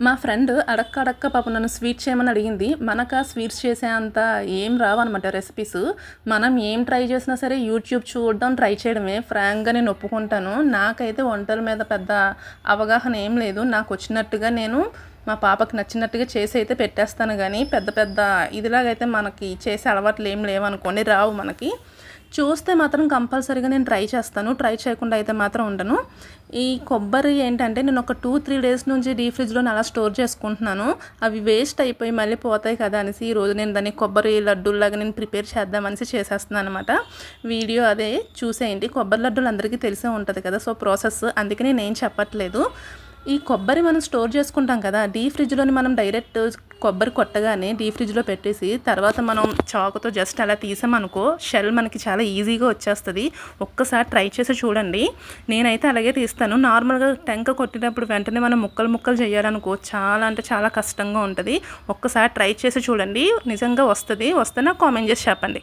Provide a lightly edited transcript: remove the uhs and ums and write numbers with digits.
మా ఫ్రెండ్ అడక్క పాపం నన్ను స్వీట్ చేయమని అడిగింది. మనకా స్వీట్స్ చేసే అంత ఏం రావనమాట రెసిపీస్. మనం ఏం ట్రై చేసినా సరే యూట్యూబ్ చూడడం, ట్రై చేయడమే. ఫ్రాంక్‌గా నేను ఒప్పుకుంటాను. నాకైతే వంటల మీద పెద్ద అవగాహన ఏం లేదు. నాకొచ్చినట్టుగా నేను మా పాపకి నచ్చినట్టుగా చేసి అయితే పెట్టేస్తాను గానీ, పెద్ద పెద్ద ఇదిలాగైతే మనకి చేసే అలవాట్లు ఏం లేవనుకోండి, రావు మనకి. చూస్తే మాత్రం కంపల్సరీగా నేను ట్రై చేస్తాను. ట్రై చేయకుండా అయితే మాత్రం ఉండను. ఈ కొబ్బరి ఏంటంటే నేను ఒక 2-3 డేస్ నుంచి డీప్ ఫ్రిడ్జ్‌లో అలా స్టోర్ చేసుకుంటున్నాను. అవి వేస్ట్ అయిపోయి మళ్ళీ పోతాయి కదా అనేసి ఈరోజు నేను దాన్ని కొబ్బరి లడ్డూల్లాగా నేను ప్రిపేర్ చేద్దామనేసి చేసేస్తున్నాను అనమాట. వీడియో అదే చూసేయండి. కొబ్బరి లడ్డూలు అందరికీ తెలిసే ఉంటుంది కదా, సో ప్రాసెస్ అందుకే నేనేం చెప్పట్లేదు. ఈ కొబ్బరి మనం స్టోర్ చేసుకుంటాం కదా, డీప్ ఫ్రిడ్జ్‌లోని మనం డైరెక్ట్ కొబ్బరి కొట్టగానే డీప్ ఫ్రిడ్జ్‌లో పెట్టేసి తర్వాత మనం చాకుతో జస్ట్ అలా తీసామనుకో షెల్ మనకి చాలా ఈజీగా వచ్చేస్తుంది. ఒక్కసారి ట్రై చేసి చూడండి. నేనైతే అలాగే తీస్తాను. నార్మల్గా టెంక కొట్టినప్పుడు వెంటనే మనం ముక్కలు ముక్కలు చేయాలనుకో చాలా అంటే చాలా కష్టంగా ఉంటుంది. ఒక్కసారి ట్రై చేసి చూడండి, నిజంగా వస్తుంది. వస్తే నాకు కామెంట్ చేసి చెప్పండి.